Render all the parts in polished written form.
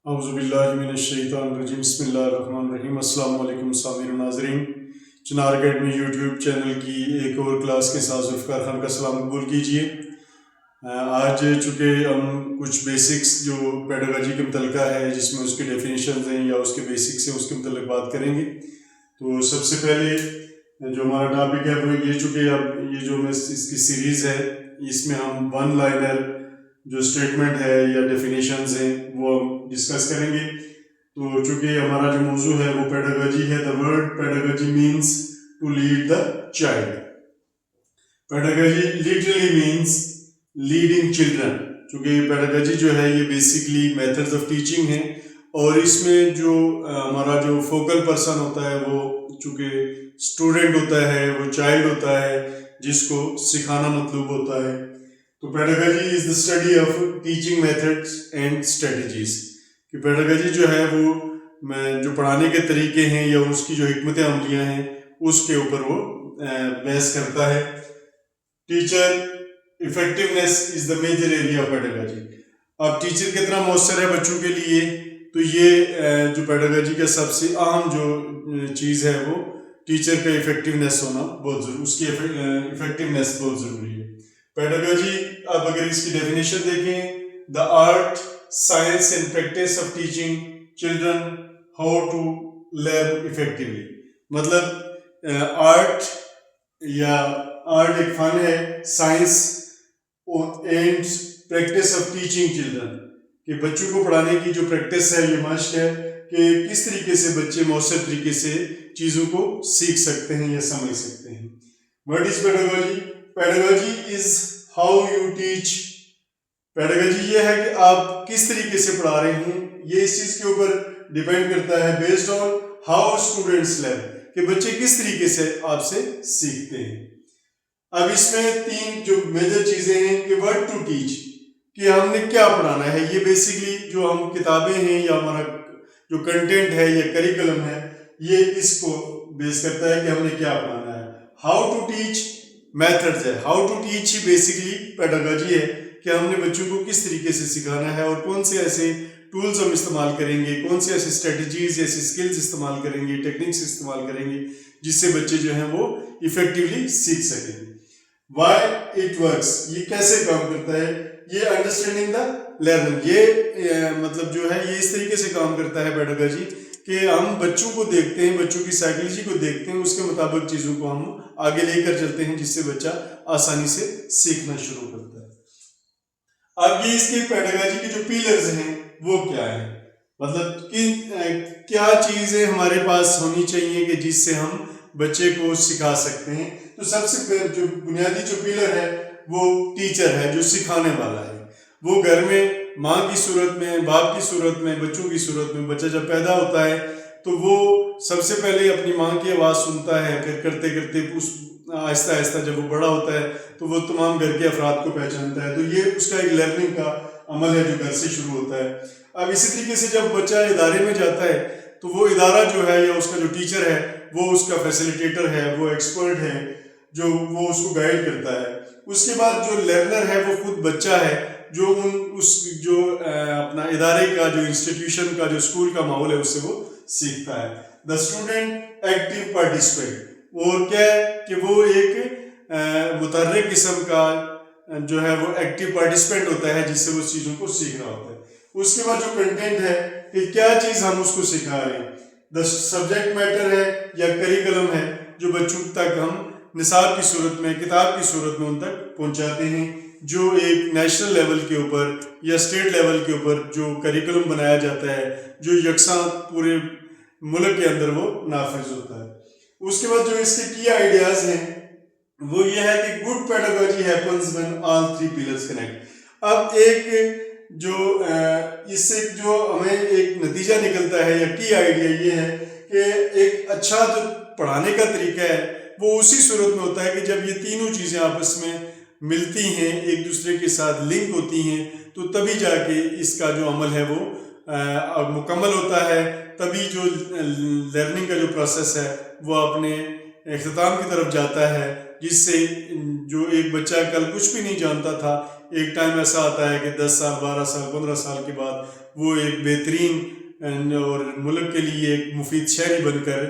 اعوذ باللہ من الشیطان الرجیم بسم اللہ الرحمن الرحیم السلام علیکم سامعین و ناظرین، چنار اکیڈمی یوٹیوب چینل کی ایک اور کلاس کے ساتھ ذوالفقار خان کا سلام قبول کیجیے۔ آج چونکہ ہم کچھ بیسکس جو پیڈاگوجی کے متعلقہ ہے جس میں اس کے ڈیفینیشنز ہیں یا اس کے بیسکس ہیں اس کے متعلق بات کریں گے۔ تو سب سے پہلے جو ہمارا ٹاپک ہے وہ یہ، چونکہ اب یہ جو اس کی سیریز ہے اس میں ہم ون لائنر جو اسٹیٹمنٹ ہے یا ڈیفینیشنز ہیں وہ ہم ڈسکس کریں گے۔ تو چونکہ ہمارا جو موضوع ہے وہ پیڈاگوجی ہے، the word pedagogy means to lead the child. Pedagogy literally means leading children, چونکہ پیڈاگوجی جو ہے یہ بیسکلی میتھڈز آف ٹیچنگ ہے، اور اس میں جو ہمارا جو فوکل پرسن ہوتا ہے وہ چونکہ اسٹوڈنٹ ہوتا ہے، وہ چائلڈ ہوتا ہے جس کو سکھانا مطلوب ہوتا ہے۔ تو pedagogy is the study of teaching methods and strategies, کہ پیڈاگوجی جو ہے وہ جو پڑھانے کے طریقے ہیں یا اس کی جو حکمت عملیاں ہیں اس کے اوپر وہ بحث کرتا ہے۔ Teacher effectiveness is the major area of pedagogy. اب ٹیچر کتنا مؤثر ہے بچوں کے لیے، تو یہ جو پیڈاگوجی کا سب سے اہم جو چیز ہے وہ ٹیچر کا افیکٹونیس ہونا بہت ضروری، اس کی افیکٹونیس بہت ضروری ہے۔ پیڈاگوجی اب اگر اس کی ڈیفینیشن دیکھیں، the art science and practice of teaching children how to learn effectively, مطلب آرٹ ایک فن ہے، science and practice of teaching children, کہ بچوں کو پڑھانے کی جو پریکٹس ہے یہ مشق ہے کہ کس طریقے سے بچے مؤثر طریقے سے چیزوں کو سیکھ سکتے ہیں یا سمجھ سکتے ہیں۔ What is pedagogy? Pedagogy is how you teach. Pedagogy یہ ہے کہ آپ کس طریقے سے پڑھا رہے ہیں، یہ اس چیز کے اوپر ڈیپینڈ کرتا ہے، based on how students learn, کہ بچے کس طریقے سے آپ سے سیکھتے ہیں۔ اب اس میں تین جو میجر چیزیں ہیں کہ what ٹو ٹیچ، کہ ہم نے کیا پڑھانا ہے۔ یہ بیسکلی جو ہم کتابیں ہیں یا ہمارا جو کنٹینٹ ہے یا کریکولم ہے یہ اس کو بیس کرتا ہے کہ ہم نے کیا پڑھانا ہے۔ ہاؤ ٹو ٹیچ میتھڈز ہے، ہاؤ ٹو ٹیچ ہی بیسکلی پیڈاگوجی ہے، کہ ہم نے بچوں کو کس طریقے سے سکھانا ہے اور کون سے ایسے ٹولز ہم استعمال کریں گے، کون سے ایسے اسٹریٹجیز ایسے اسکلز استعمال کریں گے، ٹیکنیکس استعمال کریں گے جس سے بچے جو ہیں وہ ایفیکٹولی سیکھ سکیں گے۔ وائی اٹ ورکس، یہ کیسے کام کرتا ہے، یہ انڈرسٹینڈنگ دا لرننگ، یہ مطلب جو ہے یہ اس طریقے سے کام کرتا ہے پیڈاگوجی کہ ہم بچوں کو دیکھتے ہیں، بچوں کی سائیکالوجی کو دیکھتے ہیں، اس کے مطابق چیزوں کو ہم آگے لے کر چلتے ہیں جس سے بچہ آسانی سے سیکھنا شروع کرتا ہے۔ اب یہ اس کے پیڈاگوجی کے جو پیلرز ہیں وہ کیا ہیں، مطلب کیا چیزیں ہمارے پاس ہونی چاہیے کہ جس سے ہم بچے کو سکھا سکتے ہیں۔ تو سب سے جو بنیادی جو پیلر ہے وہ ٹیچر ہے، جو سکھانے والا ہے۔ وہ گھر میں ماں کی صورت میں، باپ کی صورت میں، بچوں کی صورت میں، بچہ جب پیدا ہوتا ہے تو وہ سب سے پہلے اپنی ماں کی آواز سنتا ہے، پھر کرتے کرتے آہستہ آہستہ جب وہ بڑا ہوتا ہے تو وہ تمام گھر کے افراد کو پہچانتا ہے۔ تو یہ اس کا ایک لرننگ کا عمل ہے جو گھر سے شروع ہوتا ہے۔ اب اسی طریقے سے جب بچہ ادارے میں جاتا ہے تو وہ ادارہ جو ہے یا اس کا جو ٹیچر ہے وہ اس کا فیسیلیٹیٹر ہے، وہ ایکسپرٹ ہے جو وہ اس کو گائیڈ کرتا ہے۔ اس کے بعد جو لرنر ہے وہ خود بچہ ہے جو جو اپنا ادارے کا، جو انسٹیٹیوشن کا، جو اسکول کا ماحول ہے اس سے وہ سیکھتا ہے۔ دا اسٹوڈنٹ ایکٹیو پارٹیسپیٹ، اور کیا ہے کہ وہ ایک متحرک قسم کا جو ہے وہ ایکٹیو پارٹیسپینٹ ہوتا ہے جس سے وہ چیزوں کو سیکھ رہا ہوتا ہے۔ اس کے بعد جو کنٹینٹ ہے کہ کیا چیز ہم اس کو سکھا رہے ہیں، دا سبجیکٹ میٹر ہے یا کریکولم ہے جو بچوں تک ہم نصاب کی صورت میں، کتاب کی صورت میں ان تک پہنچاتے ہیں، جو ایک نیشنل لیول کے اوپر یا اسٹیٹ لیول کے اوپر جو کریکولم بنایا جاتا ہے جو یکساں پورے ملک کے اندر وہ نافذ ہوتا ہے۔ اس کے بعد جو اس کے کی آئیڈیاز ہیں وہ یہ ہے کہ good pedagogy happens when all three pillars connect. اب ایک جو اس سے جو ہمیں ایک نتیجہ نکلتا ہے یا کی آئیڈیا یہ ہے کہ ایک اچھا جو پڑھانے کا طریقہ ہے وہ اسی صورت میں ہوتا ہے کہ جب یہ تینوں چیزیں آپس میں ملتی ہیں، ایک دوسرے کے ساتھ لنک ہوتی ہیں، تو تبھی جا کے اس کا جو عمل ہے وہ مکمل ہوتا ہے، تبھی جو لرننگ کا جو پروسیس ہے وہ اپنے اختتام کی طرف جاتا ہے، جس سے جو ایک بچہ کل کچھ بھی نہیں جانتا تھا ایک ٹائم ایسا آتا ہے کہ 10 سال 12 سال 15 سال کے بعد وہ ایک بہترین اور ملک کے لیے ایک مفید شہری بن کر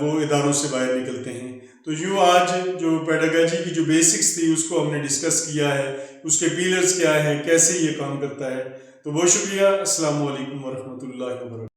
وہ اداروں سے باہر نکلتے ہیں. تو یوں آج جو پیڈاگوجی کی جو بیسکس تھی اس کو ہم نے ڈسکس کیا ہے، اس کے پیلرز کیا ہیں، کیسے یہ کام کرتا ہے. تو بہت شکریہ. السلام علیکم ورحمۃ اللہ وبرکاتہ.